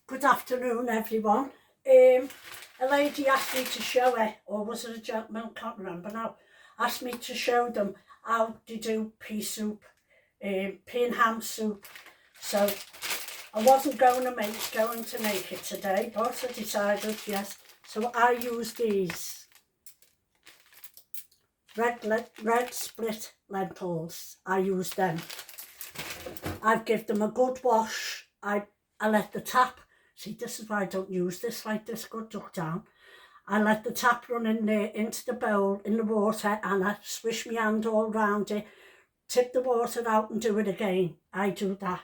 Good afternoon, everyone. A lady asked me to show her, or was it a gentleman, can't remember now, asked me to show them how to do pea soup, pea and ham soup. So I wasn't going to make it today, but I decided yes. So I use these red split lentils. I use them. I've given them a good wash. I let the tap. See, this is why I don't use this like this. Good, duck down. I let the tap run in there into the bowl in the water, and I swish my hand all round it, tip the water out and do it again. I do that.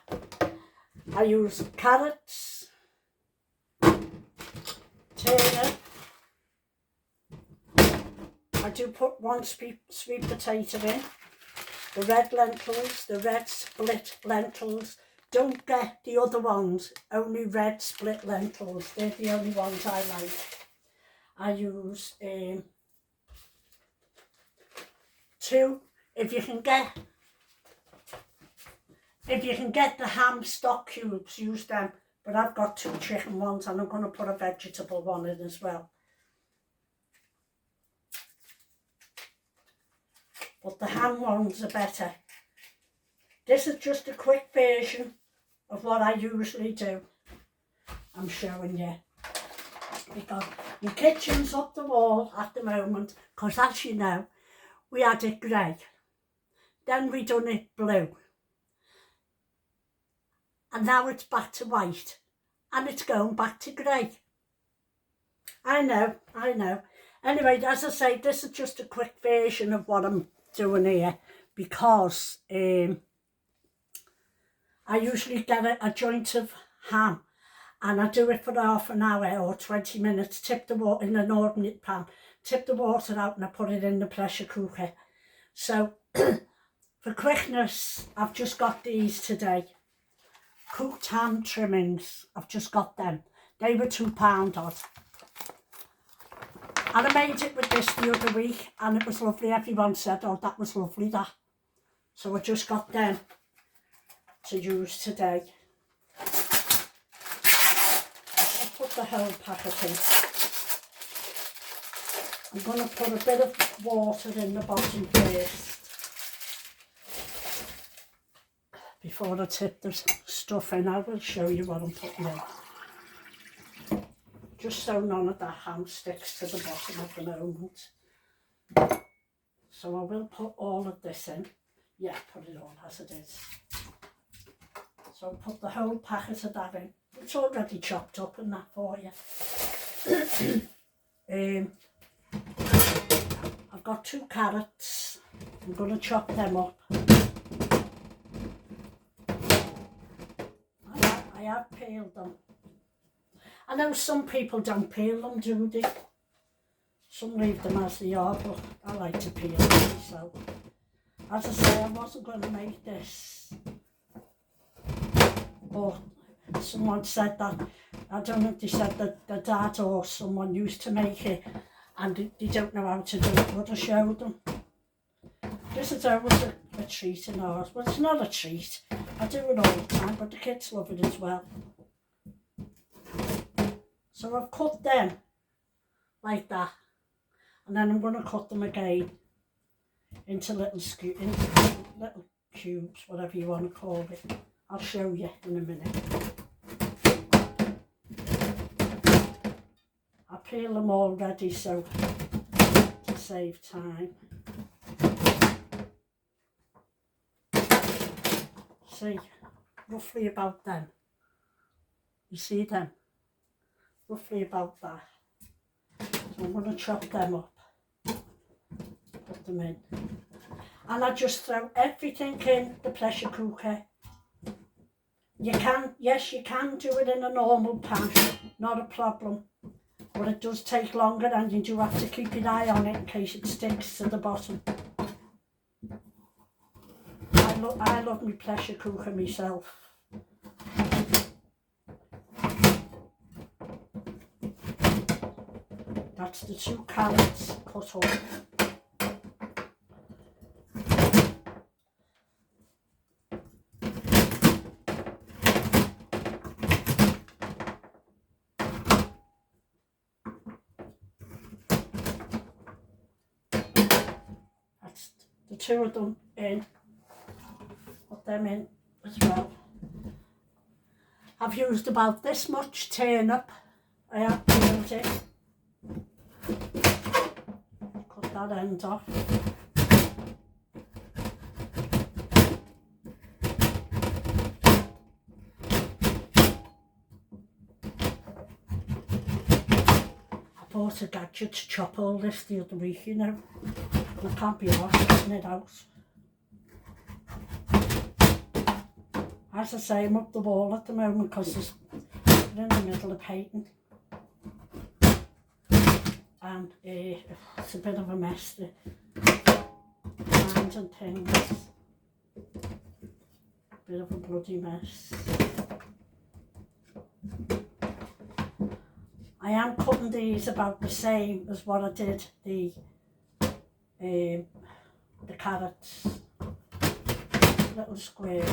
I use carrots, turnip. I do put one sweet potato in. The red lentils, the red split lentils. Don't get the other ones, only red split lentils. They're the only ones I like. I use two. If you can get the ham stock cubes, use them. But I've got 2 chicken ones, and I'm going to put a vegetable one in as well. But the ham ones are better. This is just a quick version of what I usually do. I'm showing you. Because my kitchen's up the wall at the moment, because as you know, we had it grey. Then we done it blue. And now it's back to white. And it's going back to grey. I know. Anyway, as I say, this is just a quick version of what I'm doing here, because I usually get a joint of ham, and I do it for half an hour or 20 minutes, tip the water in an ordinary pan, tip the water out, and I put it in the pressure cooker. So for quickness, I've just got these today. Cooked ham trimmings, I've just got them. They were £2 odd. And I made it with this the other week, and it was lovely. Everyone said, oh, that was lovely, that. So I just got them to use today. I'll put the whole packet in. I'm going to put a bit of water in the bottom first, before I tip the stuff in. I will show you what I'm putting in. Just so none of that ham sticks to the bottom at the moment. So I will put all of this in. Yeah, put it all as it is. So I'll put the whole packet of that in. It's already chopped up and that for you. I've got 2 carrots. I'm going to chop them up. I have peeled them. I know some people don't peel them, do they? Some leave them as they are, but I like to peel them myself. As I say, I wasn't going to make this, but someone said that, I don't know if they said that the dad or someone used to make it, and they don't know how to do it, but I showed them. This is always a treat in ours. Well, it's not a treat. I do it all the time, but the kids love it as well. So I've cut them like that, and then I'm going to cut them again into little cubes, whatever you want to call it. I'll show you in a minute. I peel them already, so to save time. See, roughly about them. You see them? Roughly about that. So I'm going to chop them up, put them in, and I just throw everything in the pressure cooker. You can do it in a normal pan, not a problem, but it does take longer, and you do have to keep your eye on it in case it sticks to the bottom. I love my pressure cooker myself. That's the 2 carrots cut up. 2 of them in. Put them in as well. I've used about this much turnip. I have peeled it. Cut that end off. I bought a gadget to chop all this the other week, you know. And I can't be arsed getting it out. As I say, I'm up the wall at the moment because we're in the middle of painting. And it's a bit of a mess, the lines and things. Bit of a bloody mess. I am cutting these about the same as what I did the carrots, little squares.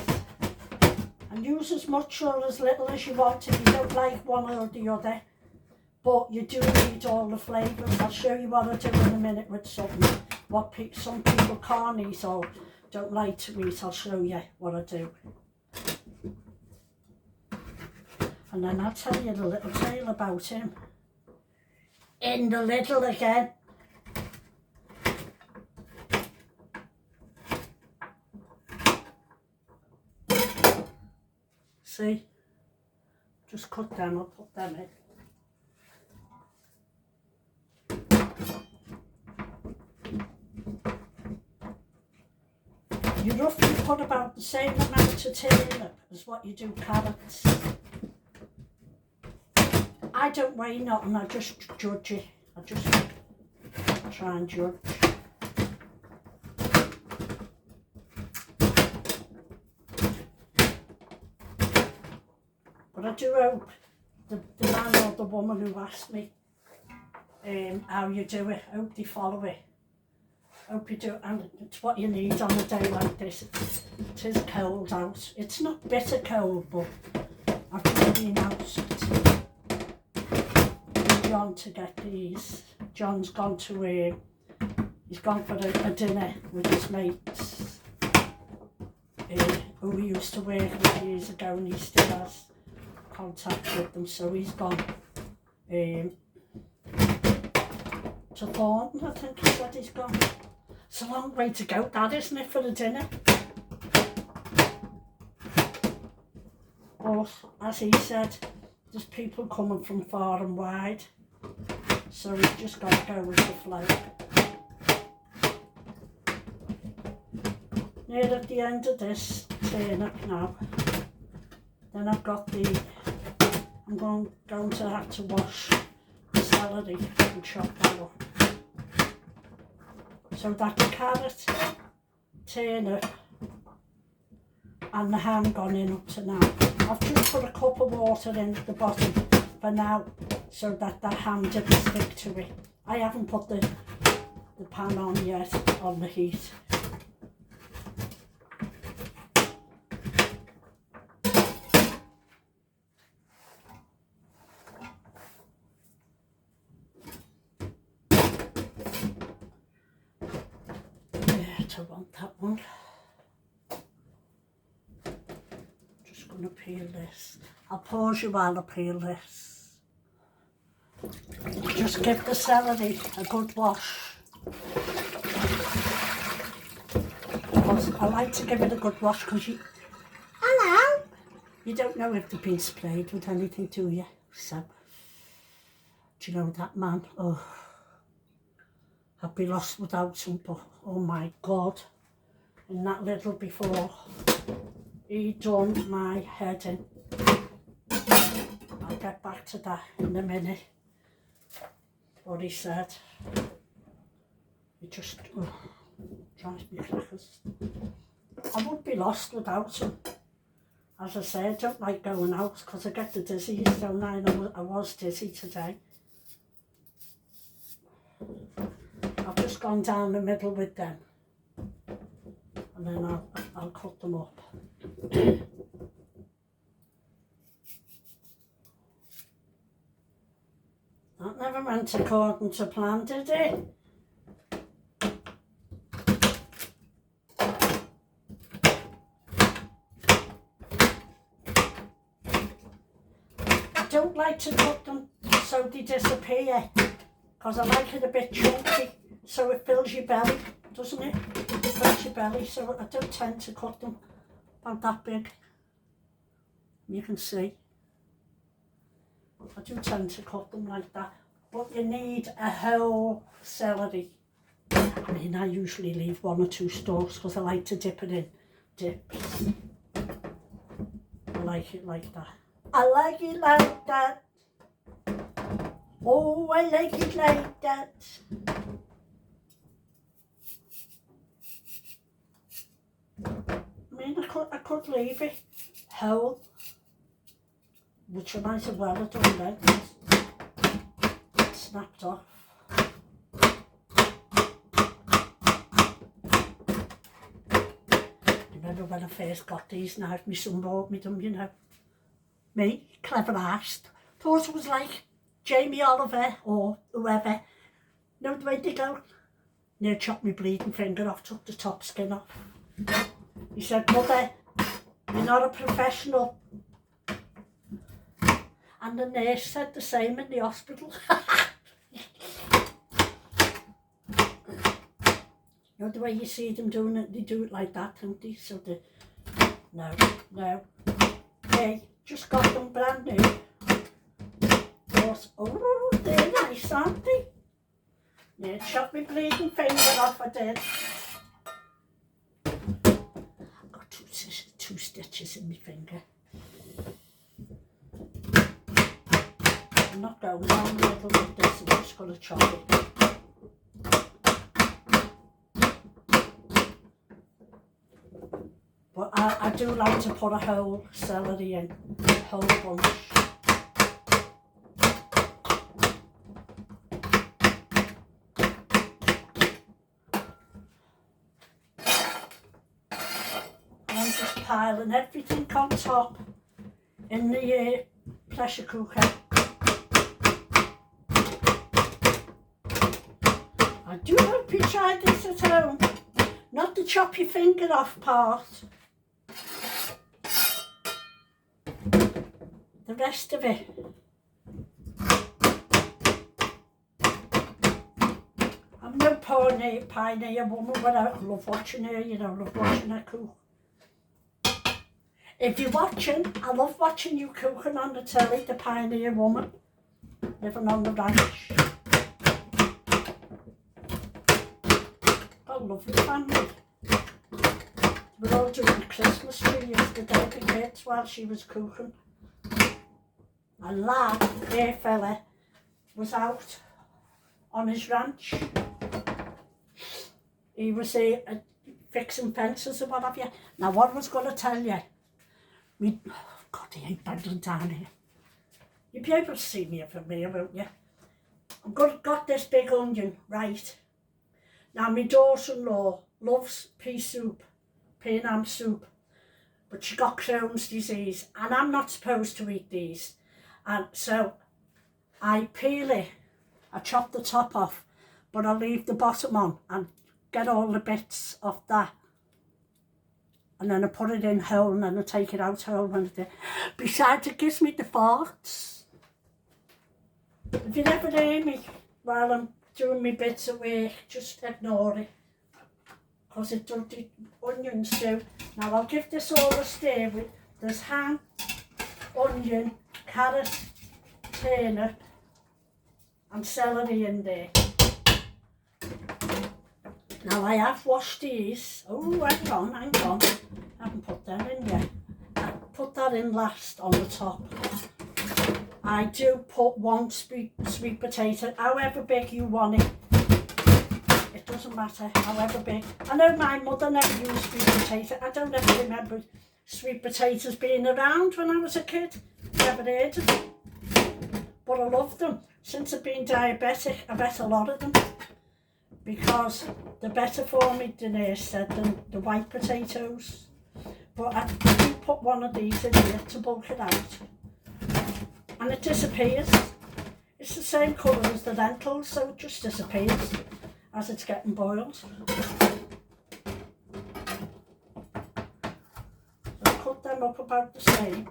And use as much or as little as you want if you don't like one or the other. But you do need all the flavours. I'll show you what I do in a minute with something. What some people can't eat or don't like to eat, I'll show you what I do. And then I'll tell you the little tale about him. In the little again. See? Just cut them, I'll put them in. You roughly put about the same amount of turnip as what you do carrots. I don't weigh nothing, I just judge it. I just try and judge. But I do hope the man or the woman who asked me how you do it, hope they follow it. Hope you do, and it's what you need on a day like this. It is cold out. It's not bitter cold, but I've just been out to John to get these. John's gone to he's gone for a dinner with his mates who he used to work with years ago, and he still has contact with them, so he's gone to Thornton, I think he said he's gone. It's a long way to go, that, isn't it, for the dinner? But as he said, there's people coming from far and wide, so we've just got to go with the flow. Near at the end of this turnip now, then I've got I'm going to have to wash the celery and chop that up. So that the carrot, turnip and the ham gone in up to now. I've just put a cup of water in at the bottom for now so that the ham didn't stick to it. I haven't put the pan on yet, on the heat. I want that one. Just going to peel this. I'll pause you while I peel this. Just give the celery a good wash. Because I like to give it a good wash because hello! You don't know if the been sprayed with anything, do you? So, do you know that man? Oh, I'd be lost without him, but oh my God, in that little before, he done my head in. I'll get back to that in a minute, what he said. It just drives me crackers. I would be lost without him. As I say, I don't like going out because I get the dizzy, don't I? And I was dizzy today. I've just gone down the middle with them, and then I'll cut them up. That never went according to plan, did it? don't like to cut them so they disappear, because I like it a bit chunky, so it fills your belly, doesn't it? It fills your belly, so I don't tend to cut them about that big. You can see. I do tend to cut them like that, but you need a whole celery. I mean, I usually leave 1 or 2 stalks because I like to dip it in dips. I like it like that. I like it like that. Oh, I like it like that. I mean, I could leave it whole, which I might as well have done then. It snapped off. Remember when I first got these knives, my son bought me them, you know. Me, clever ass, thought it was like Jamie Oliver or whoever. You know the way they go? Near chopped my bleeding finger off, took the top skin off. He said, Mother, you're not a professional. And the nurse said the same in the hospital. You know the way you see them doing it, they do it like that, don't they? So they, no. Hey, just got them brand new. But, oh, they're nice, aren't they? Yeah, chopped my bleeding finger off, I did. I've got two stitches in my finger. I'm not going down the middle with this, I'm just going to chop it. But I do like to put a whole celery in, a whole bunch. And I'm just piling everything on top in the pressure cooker. I do hope you try this at home. Not the chop your finger off part. The rest of it. I'm no pioneer woman, but I love watching her, you know, love watching her cook. If you're watching, I love watching you cooking on the telly, the pioneer woman, living on the ranch. Got a lovely family. We were all doing the Christmas tree yesterday, the kids, while she was cooking. A lad, their fella, was out on his ranch. He was fixing fences or what have you. Now what I was going to tell you, God, he ain't bending down here. You'll be able to see me from here, won't you? I've got this big onion, right. Now my daughter-in-law loves pea and ham soup, but she got Crohn's disease and I'm not supposed to eat these. And so I peel it, I chop the top off, but I leave the bottom on and get all the bits off that. And then I put it in whole and then I take it out whole. Besides, it gives me the farts. If you never hear me while I'm doing my bits of work, just ignore it. Because it does the onions do. Now I'll give this all a stir with, there's ham, onion, carrot, turnip and celery in there. Now I have washed these. Oh, hang on. I haven't put them in yet. I put that in last on the top. I do put 1 sweet potato, however big you want it. It doesn't matter, however big. I know my mother never used sweet potato. I don't ever remember sweet potatoes being around when I was a kid. Never heard of them. But I love them. Since I've been diabetic, I've ate a lot of them. Because they're better for me, the nurse said, than the white potatoes. But I do put 1 of these in here to bulk it out. And it disappears. It's the same colour as the lentils, so it just disappears as it's getting boiled. So I cut them up about the same.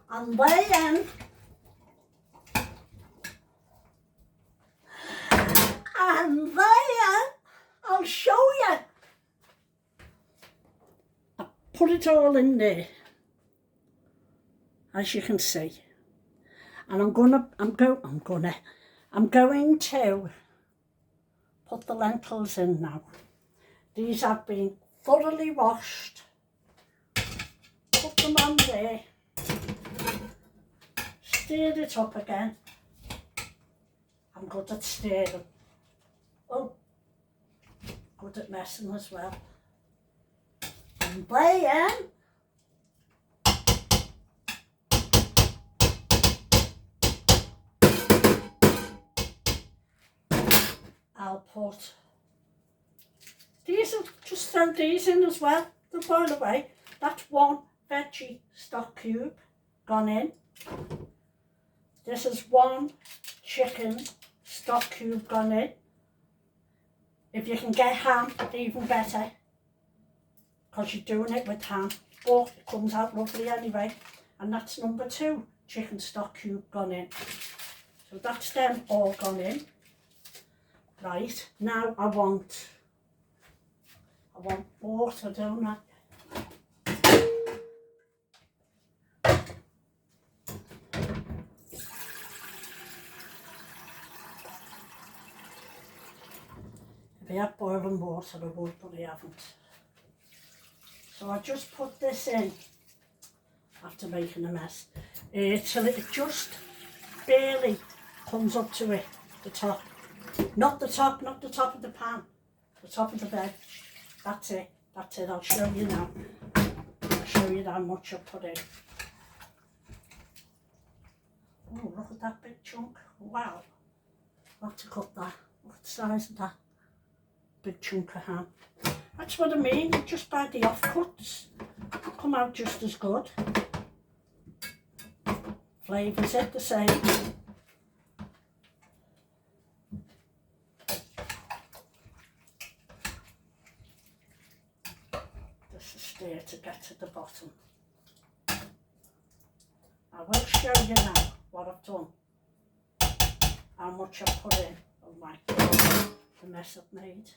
And then I'll show you. I put it all in there, as you can see. And I'm going to put the lentils in now. These have been thoroughly washed. Put them on there. Stir it up again. I'm good at stirring. Oh, good at messing as well. And then I'll put these, just throw these in as well. They'll boil away. That's one veggie stock cube gone in. This is one chicken stock cube gone in. If you can get ham, even better, because you're doing it with ham, but it comes out lovely anyway. And that's number 2 chicken stock cube gone in. So that's them all gone in. Right, now I want water, don't I? If I had boiling water I would, but I haven't. So I just put this in after making a mess till it just barely comes up to it, the top. Not the top of the pan, the top of the veg. That's it, I'll show you now. I'll show you how much I put in. Oh, look at that big chunk, wow. I'll have to cut that, look at the size of that big chunk of ham. That's what I mean, you just buy the offcuts, come out just as good. Flavours it the same. There to get to the bottom. I will show you now what I've done, how much I've put in. Oh my God, the mess I've made.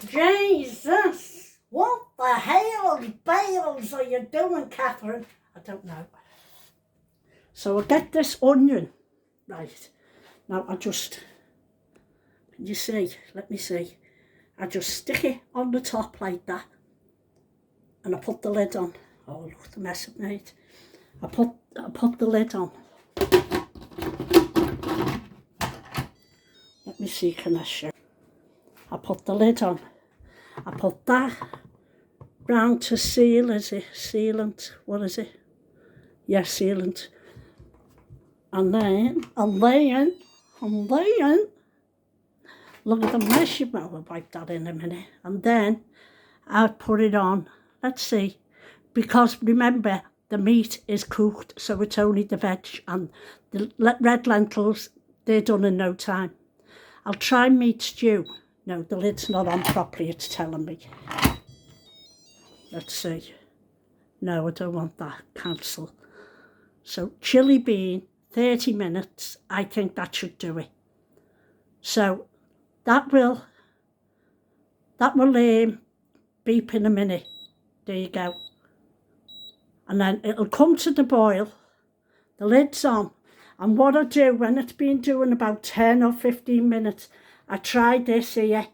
Jesus, what the hell bales are you doing, Catherine? I don't know. So I get this onion, right, now I just, can you see, let me see. I just stick it on the top like that and I put the lid on. Oh, look at the mess I've made. I put the lid on. Let me see, can I show? I put the lid on. I put that round to seal, is it? Sealant, what is it? Yeah, sealant. And then, look at the mess you've made. I'll wipe that in a minute. And then I'll put it on. Let's see. Because remember, the meat is cooked, so it's only the veg. And the red lentils, they're done in no time. I'll try meat stew. No, the lid's not on properly, it's telling me. Let's see. No, I don't want that. Cancel. So chili bean, 30 minutes. I think that should do it. So that will beep in a minute. There you go. And then it'll come to the boil. The lid's on. And what I do when it's been doing about 10 or 15 minutes, I try this here.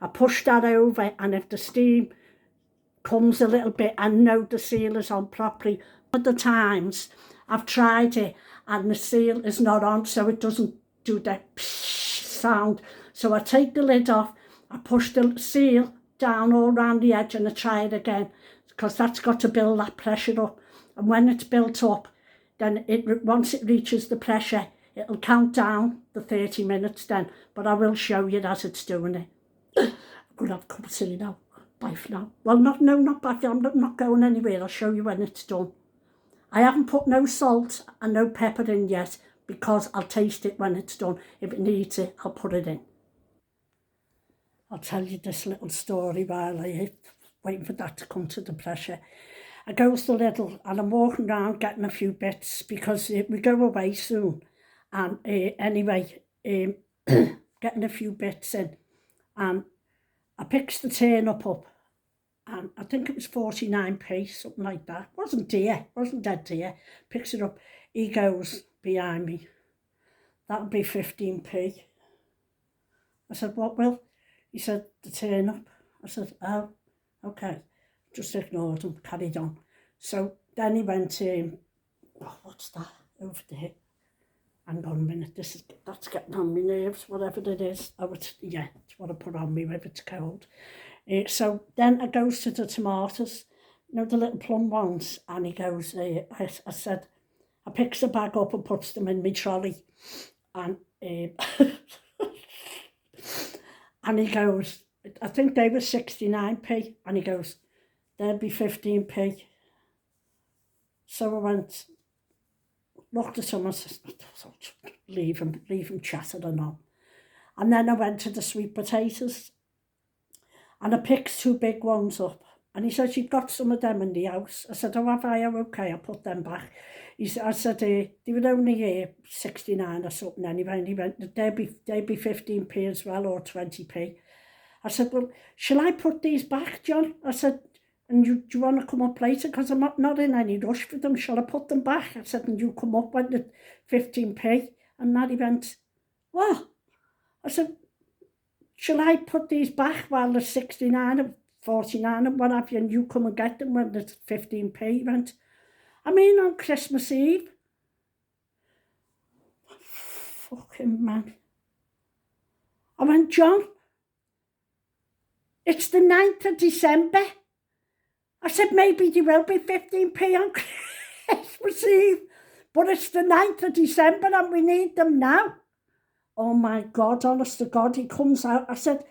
I push that over, and if the steam comes a little bit, I know the seal is on properly. Other times I've tried it and the seal is not on, so it doesn't do that sound. So I take the lid off, I push the seal down all around the edge and I try it again, because that's got to build that pressure up. And when it's built up, then once it reaches the pressure, it'll count down the 30 minutes then. But I will show you as it's doing it. I'm going to have a cup of tea now. Bye for now. Well, not bye. I'm not going anywhere. I'll show you when it's done. I haven't put no salt and no pepper in yet, because I'll taste it when it's done. If it needs it, I'll put it in. I'll tell you this little story while I'm waiting for that to come to the pressure. I goes to Lidl and I'm walking around getting a few bits because we go away soon. And anyway, getting a few bits in. And I picks the turnip up. And I think it was 49p, something like that. Wasn't dear, wasn't dead dear. Picks it up. He goes behind me. That'll be 15p. I said, what will? He said, the turnip. I said, oh, okay. Just ignored him, carried on. So then he went, oh, what's that over there? Hang on a minute, that's getting on my nerves, whatever it is. Oh, it's what I put on me if it's cold. So then I goes to the tomatoes, you know, the little plum ones, and he goes, I said, I picks the bag up and puts them in my trolley, and and he goes, I think they were 69p, and he goes, they'll be 15p. So I went, looked at him and said, leave him chatting and all. And then I went to the sweet potatoes, and I picked 2 big ones up. And he said, you've got some of them in the house. I said, oh, have I? Oh, okay, I'll put them back. I said, they were only 69 or something anyway. And he went, they'd be 15p as well, or 20p. I said, well, shall I put these back, John? I said, and do you want to come up later? Because I'm not in any rush for them. Shall I put them back? I said, and you come up when the 15p. And Maddie went, what? I said, shall I put these back while they're 69 and 49 and what have you, and you come and get them when there's 15p? He went, I mean on Christmas Eve. Fucking man. I went, John, it's the 9th of December. I said, maybe there will be 15p on Christmas Eve, but it's the 9th of December and we need them now. Oh my God, honest to God, he comes out. I said,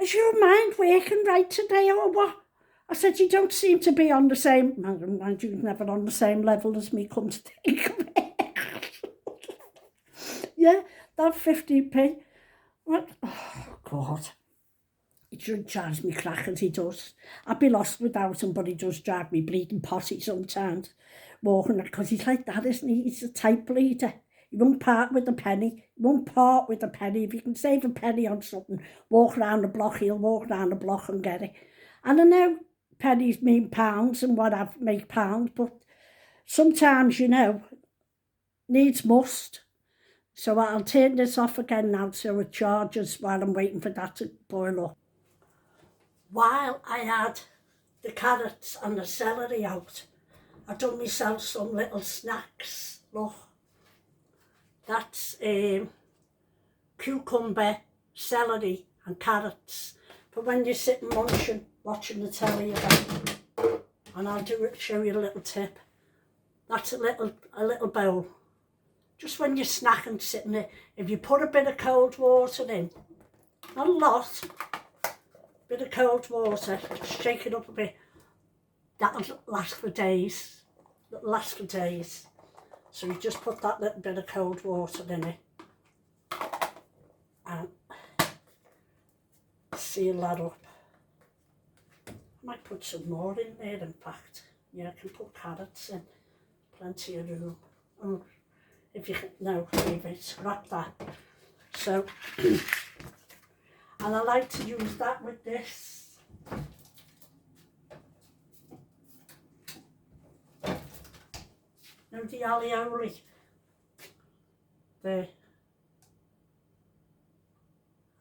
is your mind working right today or what? I said, you don't seem to be on the same, mind you, never on the same level as me, come to think of it. Yeah, that 50p. What? Oh God. He should charge me crackers, he does. I'd be lost without him, but he does drive me bleeding potty sometimes. Walking, because he's like that, isn't he? He's a type bleeder. He won't part with a penny. He won't part with a penny. If you can save a penny on something, walk around the block, he'll walk around the block and get it. And I know pennies mean pounds and what I've make pounds, but sometimes, you know, needs must. So I'll turn this off again now so it charges while I'm waiting for that to boil up. While I had the carrots and the celery out, I done myself some little snacks. Look, that's cucumber, celery and carrots. But when you're sitting munching, watching the telly about, and I'll show you a little tip. That's a little bowl. Just when you're snacking, sitting there, if you put a bit of cold water in, not a lot, bit of cold water, just shake it up a bit, that'll last for days. It'll last for days. So you just put that little bit of cold water in it and seal that up. I might put some more in there, in fact. Yeah, I can put carrots in, plenty of room. Oh, if you can, no, leave it, scrap that. So, and I like to use that with this. Now the alioli, the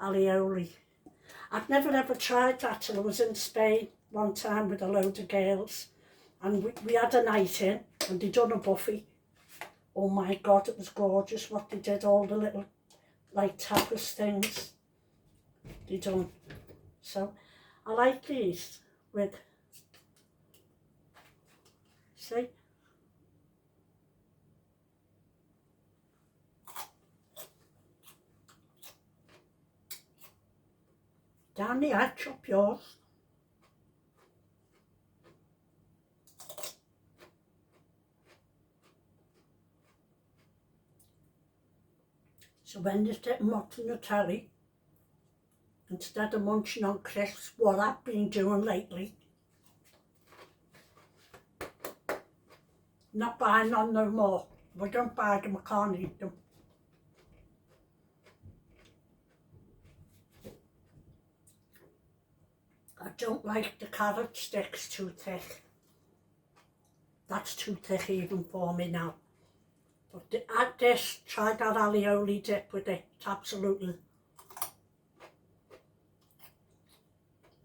alioli. I've never ever tried that till I was in Spain one time with a load of girls, and we had a night in and they done a buffet. Oh my God, it was gorgeous what they did, all the little like tapas things they done. So I like these with, see? Down the edge, up yours. So when you're sitting watching the telly, instead of munching on crisps, what I've been doing lately, Not buying none no more. If I don't buy them, I can't eat them. I don't like the carrot sticks too thick. That's too thick even for me now. But add this, try that alioli dip with it. It's absolutely.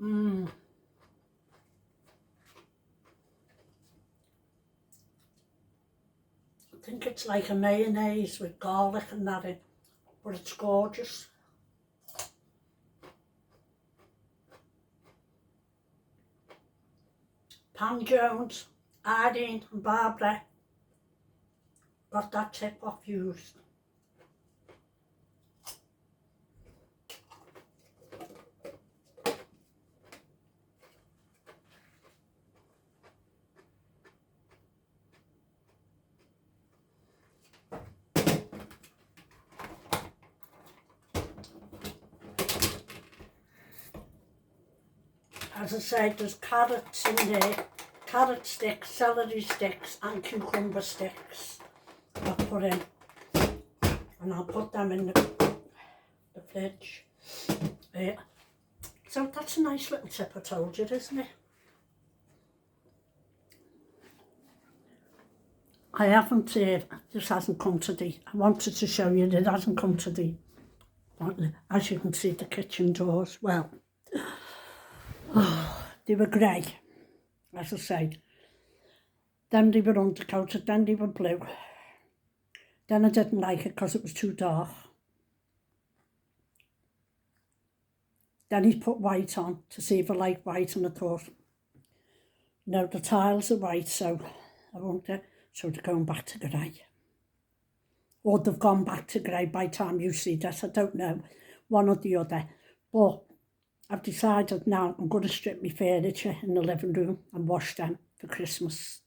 I think it's like a mayonnaise with garlic and that in, but it's gorgeous. Pam Jones, Irene and Barbara got that tip off used. As I said, there's carrots in there, carrot sticks, celery sticks and cucumber sticks I'll put in. And I'll put them in the fridge. So that's a nice little tip I told you, isn't it? I haven't, this hasn't come today. I wanted to show you that it hasn't come today. As you can see, the kitchen doors, well, they were grey, as I say. Then they were undercoated, then they were blue. Then I didn't like it because it was too dark. Then he put white on to see if I like white, and I thought, no, the tiles are white, so I won't get, so they're going back to grey. Or they've gone back to grey by the time you see this, I don't know, one or the other. But I've decided now I'm going to strip my furniture in the living room and wash them for Christmas.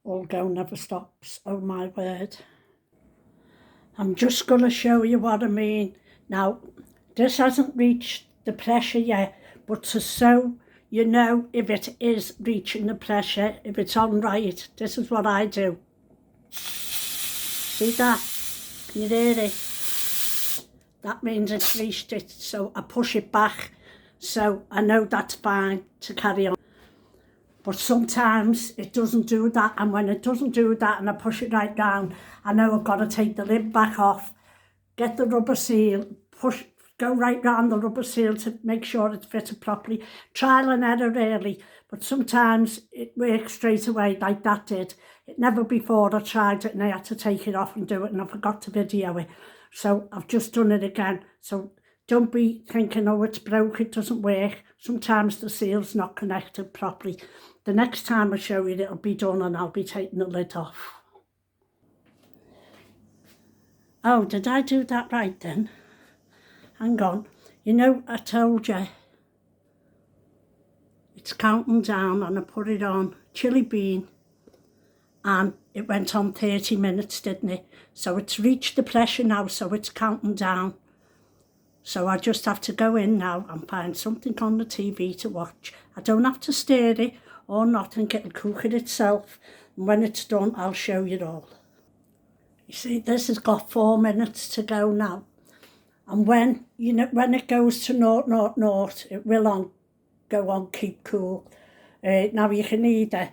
All go never stops, oh my word. I'm just going to show you what I mean. Now, this hasn't reached the pressure yet, but to so you know if it is reaching the pressure, if it's on right, this is what I do. See that? Can you hear it? That means it's reached it, so I push it back, so I know that's fine to carry on. But sometimes it doesn't do that, and when it doesn't do that and I push it right down, I know I've got to take the lid back off, get the rubber seal, go right round the rubber seal to make sure it's fitted properly. Trial and error really, but sometimes it works straight away like that did. It never before I tried it and I had to take it off and do it, and I forgot to video it. So I've just done it again. So don't be thinking, oh, it's broke, it doesn't work. Sometimes the seal's not connected properly. The next time I show you, it'll be done and I'll be taking the lid off. Oh, did I do that right then? Hang on. You know, I told you it's counting down, and I put it on chili bean and it went on 30 minutes, didn't it? So it's reached the pressure now, so it's counting down. So I just have to go in now and find something on the TV to watch. I don't have to stir it or nothing, it'll cook it itself. And when it's done, I'll show you it all. You see, this has got 4 minutes to go now. And when it goes to 000, it will go on keep cool. Now you can either,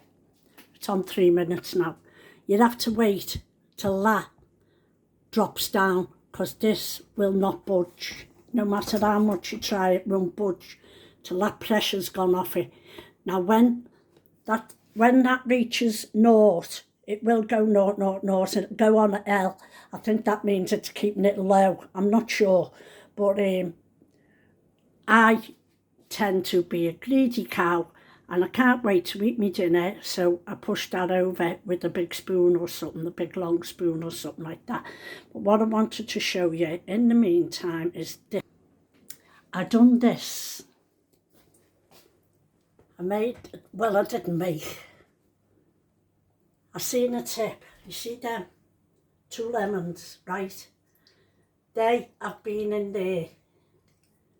it's on 3 minutes now, you'd have to wait till that drops down, because this will not budge. No matter how much you try, it won't budge till that pressure's gone off it. Now when that reaches 0, it will go 000, it'll go on an L. I think that means it's keeping it low. I'm not sure, but I tend to be a greedy cow, and I can't wait to eat my dinner, so I push that over with a big spoon or something, a big long spoon or something like that. But what I wanted to show you in the meantime is this. I done this. I didn't make. I seen a tip. You see them? 2 lemons, right? They have been in there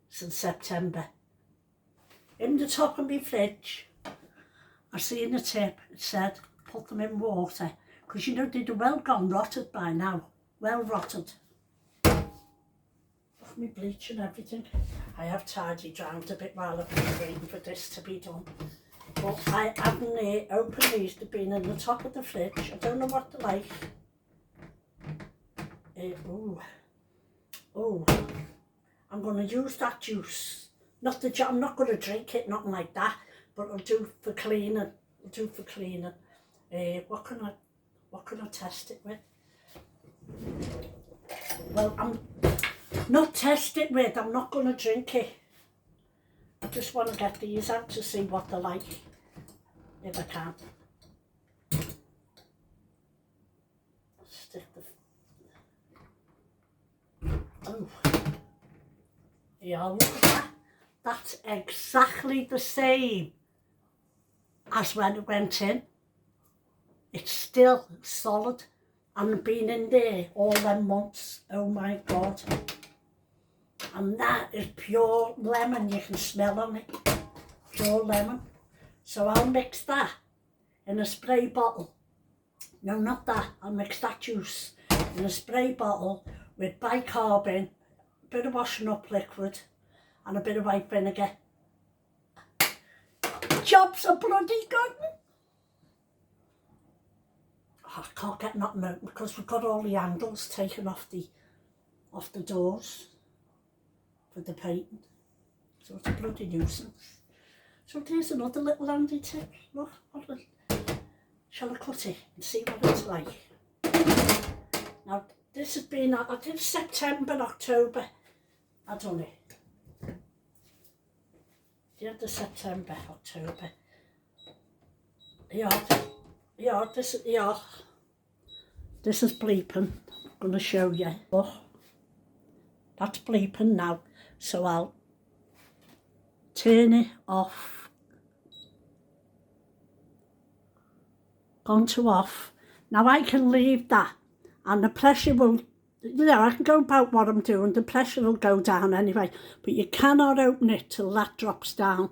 since September. In the top of my fridge, I seen a tip. It said, put them in water, because you know they'd well gone rotted by now, well rotted. Look, me bleach and everything. I have tidied round a bit while I've been waiting for this to be done. But I haven't opened these, they've been in the top of the fridge. I don't know what they're like. Oh, I'm going to use that juice. Not the I'm not going to drink it, nothing like that, but it'll do for cleaning. It'll do for cleaning. What can I test it with? Well, I'm not test it with. I'm not going to drink it. I just want to get these out to see what they're like, if I can. Stick the. Oh, yeah, look at that. That's exactly the same as when it went in. It's still solid and been in there all them months. Oh my God. And that is pure lemon, you can smell on it. Pure lemon. So I'll mix that in a spray bottle. No, not that. I'll mix that juice in a spray bottle with bicarbonate, a bit of washing up liquid and a bit of white vinegar. Jobs are bloody good. Oh, I can't get nothing out because we've got all the handles taken off the doors for the painting. So it's a bloody nuisance. So there's another little handy tip. Look, shall I cut it and see what it's like? Now this has been, I did September, October, I done it. The end of September, October. Yeah, this is bleeping. I'm going to show you. Look, that's bleeping now. So I'll turn it off. Gone to off. Now I can leave that and the pressure will, you know, I can go about what I'm doing. The pressure will go down anyway, but you cannot open it till that drops down.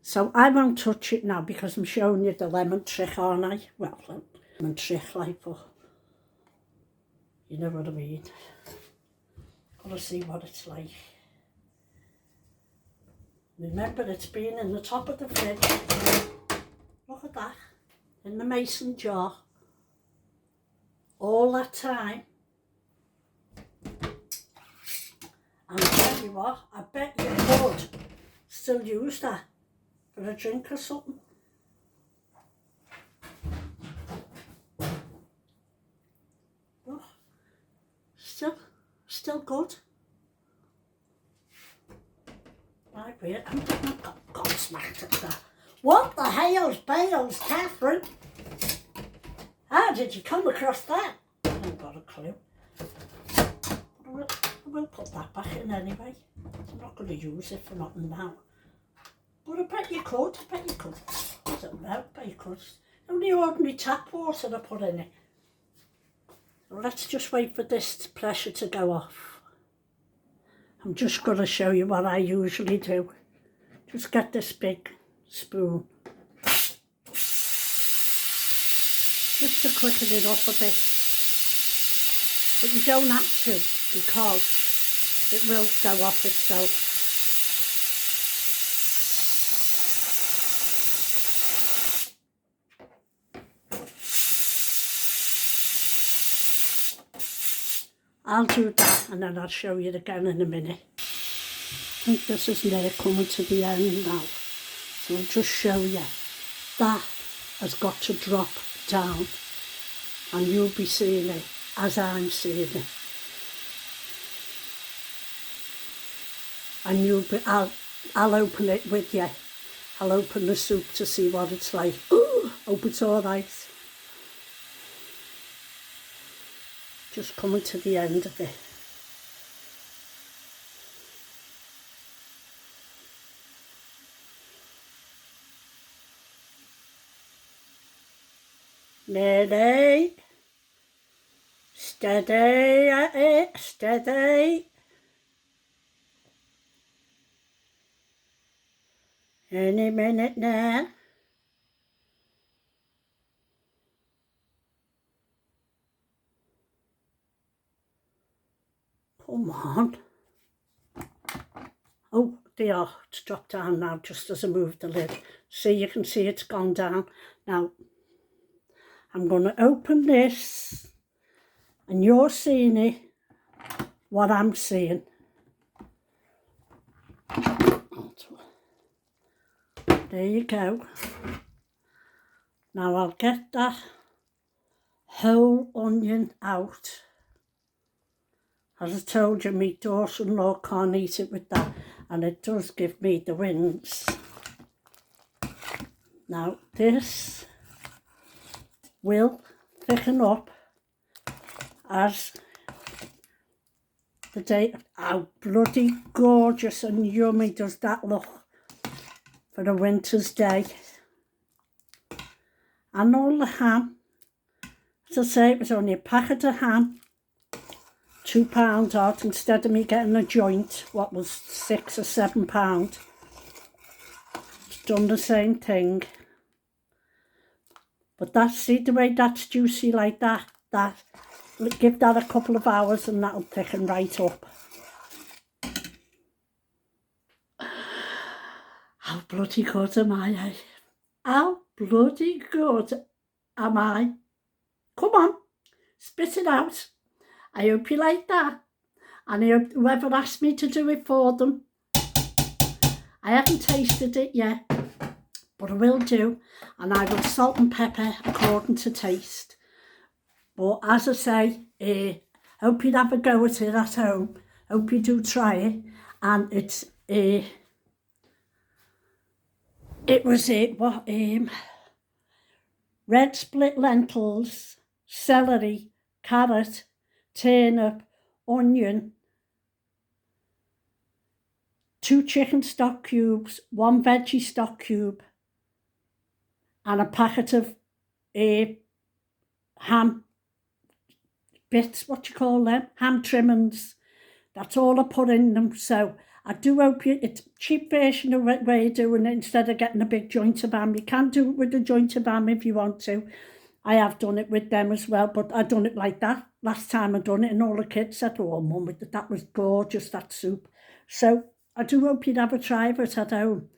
So I won't touch it now because I'm showing you the lemon trick, aren't I? Well, lemon trick like, but you know what I mean. Gotta see what it's like. Remember, it's been in the top of the fridge. Look at that. In the mason jar. All that time. And I tell you what, I bet you could still use that for a drink or something. Look, still good. Right, wait, I'm not got smacked at that. What the hell's Bales, Catherine? How did you come across that? I haven't got a clue. But I will put that back in anyway. I'm not going to use it for nothing now. But I bet you could, I don't know, I bet you could. Only ordinary tap water I put in it. So let's just wait for this pressure to go off. I'm just going to show you what I usually do. Just get this big spoon. Just to quicken it up a bit. But you don't have to because it will go off itself. I'll do that and then I'll show you again in a minute. I think this is near coming to the end now. So I'll just show you. That has got to drop down and you'll be seeing it as I'm seeing it. And I'll open it with you. I'll open the soup to see what it's like. Ooh, hope it's all right. Just coming to the end of it. Steady. Steady at it, steady. Any minute now. Come on. Oh, they are. It's dropped down now just as I moved the lid. See, you can see it's gone down. Now, I'm going to open this and you're seeing it, what I'm seeing. There you go. Now I'll get that whole onion out. As I told you, my daughter-in-law can't eat it with that, and it does give me the winds. Now this will thicken up as the day. How bloody gorgeous and yummy does that look for a winter's day. And all the ham, as I say, it was only a packet of ham, £2 out, instead of me getting a joint, what was £6 or £7. It's done the same thing. But that's, see the way that's juicy like that, give that a couple of hours and that'll thicken right up. How bloody good am I, eh? How bloody good am I? Come on, spit it out. I hope you like that. And I hope whoever asked me to do it for them. I haven't tasted it yet, but I will do. And I will salt and pepper according to taste. But as I say, hope you'd have a go at it at home. Hope you do try it. And it's it was red split lentils, celery, carrot, turnip, onion, 2 chicken stock cubes, 1 veggie stock cube, and a packet of ham bits, what do you call them? Ham trimmings. That's all I put in them. So I do hope it's a cheap version of the way you're doing it instead of getting a big joint of ham. You can do it with a joint of ham if you want to. I have done it with them as well, but I done it like that. Last time I done it and all the kids said, oh mum, that was gorgeous, that soup. So I do hope you'd have a try of it at home.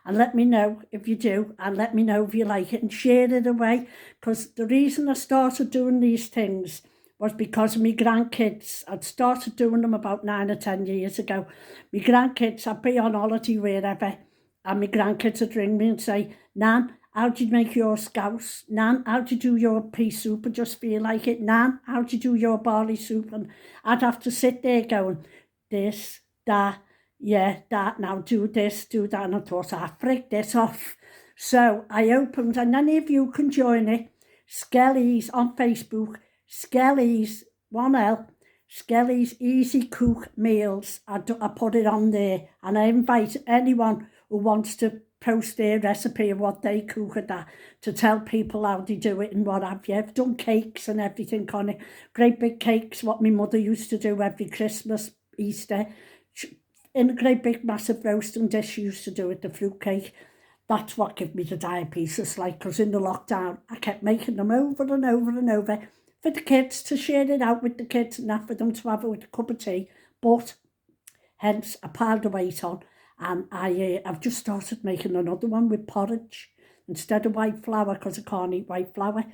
And let me know if you do, and let me know if you like it, and share it away. Because the reason I started doing these things was because of my grandkids. I'd started doing them about 9 or 10 years ago. My grandkids, I'd be on holiday wherever, and my grandkids would ring me and say, Nan, how do you make your scouse? Nan, how do you do your pea soup? I just feel like it. Nan, how do you do your barley soup? And I'd have to sit there going, this, that, yeah, that, now do this, do that. And I thought, frick this off. So I opened, and any of you can join it, Skelly's on Facebook, Skelly's, 1L, Skelly's Easy Cook Meals. I put it on there, and I invite anyone who wants to post their recipe of what they cook at that, to tell people how they do it and what have you. I've done cakes and everything on it. Great big cakes, what my mother used to do every Christmas, Easter. In a great big massive roasting dish she used to do with the fruit cake. That's what gave me the diabetes, like, because in the lockdown I kept making them over and over and over for the kids, to share it out with the kids and that, for them to have it with a cup of tea. But hence I piled the weight on, and I've just started making another one with porridge instead of white flour, because I can't eat white flour.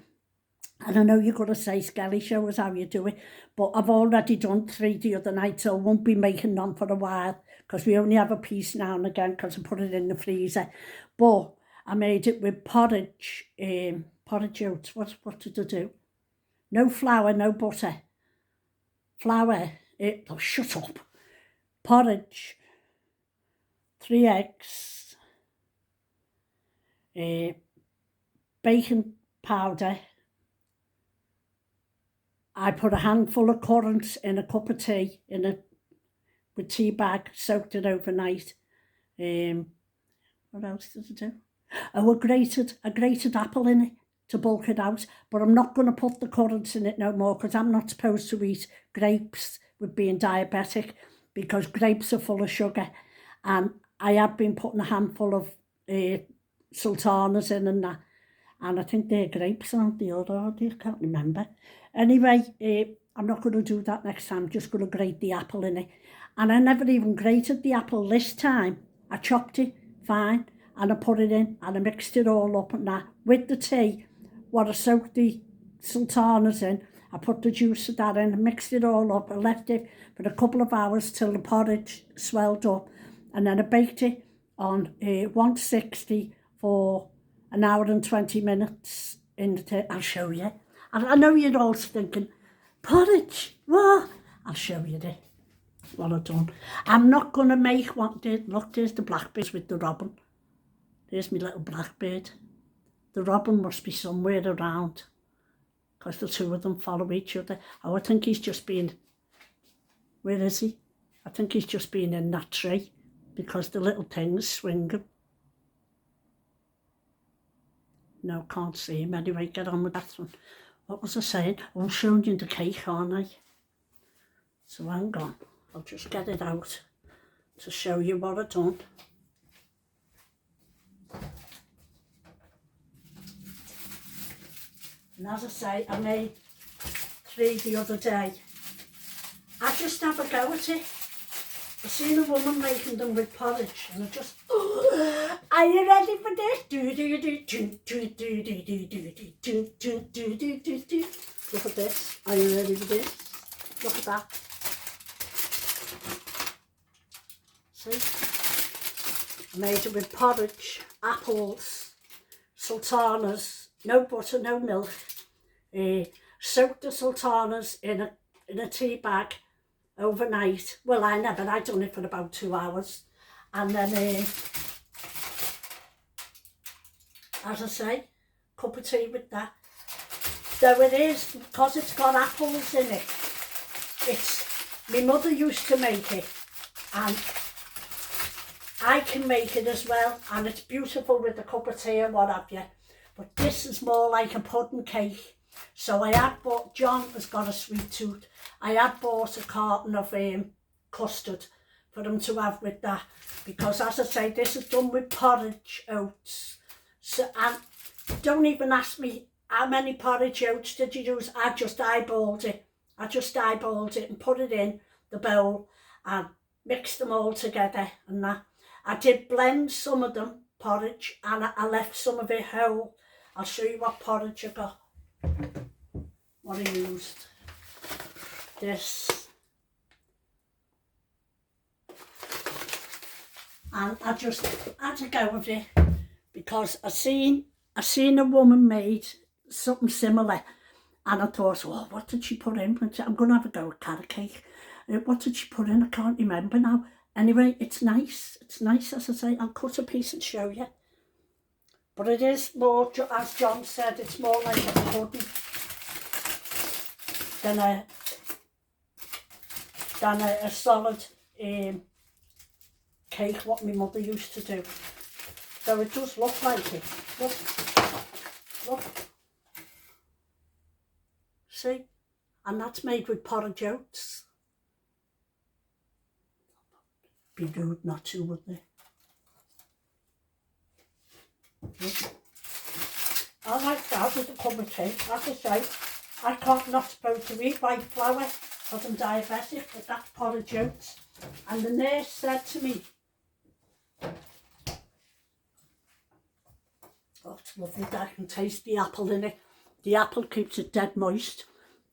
And I know you're going to say, Skelly, show us how you do it, but I've already done 3 the other night, so I won't be making none for a while, because we only have a piece now and again because I put it in the freezer. But I made it with porridge, porridge oats. What did I do? No flour, no butter. Flour, oh, shut up. Porridge, 3 eggs, baking powder. I put a handful of currants in a cup of tea with tea bag, soaked it overnight. What else did I do? Oh, a grated apple in it to bulk it out. But I'm not going to put the currants in it no more, because I'm not supposed to eat grapes with being diabetic, because grapes are full of sugar. And I have been putting a handful of sultanas in and that. And I think they're grapes, aren't they? Or are they? I can't remember. Anyway, I'm not going to do that next time. I'm just going to grate the apple in it. And I never even grated the apple this time. I chopped it fine and I put it in and I mixed it all up and that. With the tea, what I soaked the sultanas in, I put the juice of that in, mixed it all up. I left it for a couple of hours till the porridge swelled up. And then I baked it on 160 for an hour and 20 minutes in the tea. I'll show you. And I know you're all thinking, porridge, what? I'll show you this, what I've done. I'm not going to make what did. Look, there's the blackbirds with the robin. There's my little blackbird. The robin must be somewhere around because the two of them follow each other. Oh, I think he's just been, where is he? I think he's just been in that tree because the little thing's swinging. No, can't see him. Anyway, get on with that one. What was I saying? I'm showing you the cake, aren't I? So hang on. I'll just get it out to show you what I've done. And as I say, I made 3 the other day. I just have a go at it. I seen a woman making them with porridge and I just, oh, are you ready for this? Look at this. Are you ready for this? Look at that. See? I made it with porridge, apples, sultanas, no butter, no milk. Soaked the sultanas in a tea bag overnight. Well, I done it for about 2 hours. And then, as I say, cup of tea with that. Though it is, because it's got apples in it, my mother used to make it, and I can make it as well, and it's beautiful with a cup of tea and what have you. But this is more like a pudding cake. So I had bought, John has got a sweet tooth, I had bought a carton of custard for him to have with that. Because as I say, this is done with porridge oats. So, and don't even ask me how many porridge oats did you use. I just eyeballed it. And put it in the bowl and mixed them all together and that. I did blend some of them, porridge, and I left some of it whole. I'll show you what porridge I got. What I used. This. And I just had to go with it because I seen a woman made something similar and I thought, oh, what did she put in? I'm going to have a go at carrot cake. What did she put in? I can't remember now. Anyway, it's nice. It's nice, as I say. I'll cut a piece and show you. But it is more, as John said, it's more like a pudding than a solid cake, what my mother used to do. So it does look like it. Look. See? And that's made with porridge oats. Be rude not to, wouldn't it? I like that with a cup of tea. As I say, I'm not supposed to eat white flour because I'm diabetic, but that's porridge oats. And the nurse said to me, oh, it's lovely that I can taste the apple in it. The apple keeps it dead moist.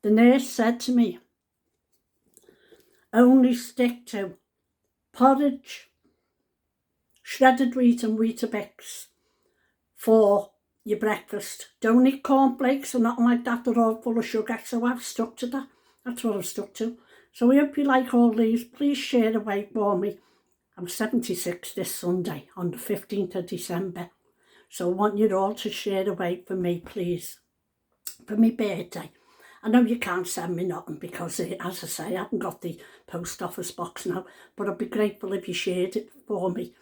The nurse said to me, only stick to porridge, shredded wheat and Weetabix for your breakfast. Don't eat cornflakes or nothing like that. They're all full of sugar. So I've stuck to that. That's what I've stuck to. So I hope you like all these. Please share away for me. I'm 76 this Sunday on the 15th of December. So I want you all to share away for me, please. For my birthday. I know you can't send me nothing because, as I say, I haven't got the post office box now. But I'd be grateful if you shared it for me.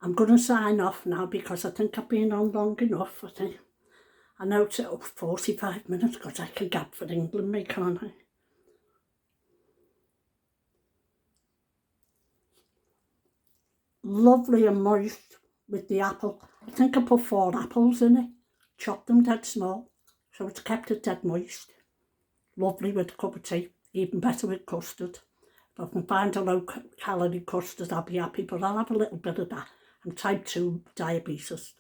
I'm going to sign off now because I think I've been on long enough. I know it's 45 minutes because I can gap for England, me, can't I? Lovely and moist with the apple. I think I put 4 apples in it. Chopped them dead small. So it's kept it dead moist. lovely with a cup of tea, even better with custard. If I can find a low-calorie custard, I'll be happy, but I'll have a little bit of that. I'm type 2 diabetes.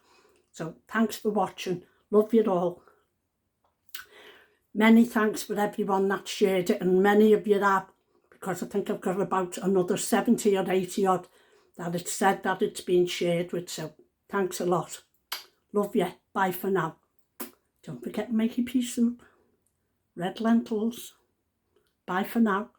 So thanks for watching. Love you all. Many thanks for everyone that shared it, and many of you have, because I think I've got about another 70 or 80 odd that it said that it's been shared with, so thanks a lot. Love you. Bye for now. Don't forget to make your pea soup. Red lentils. Bye for now.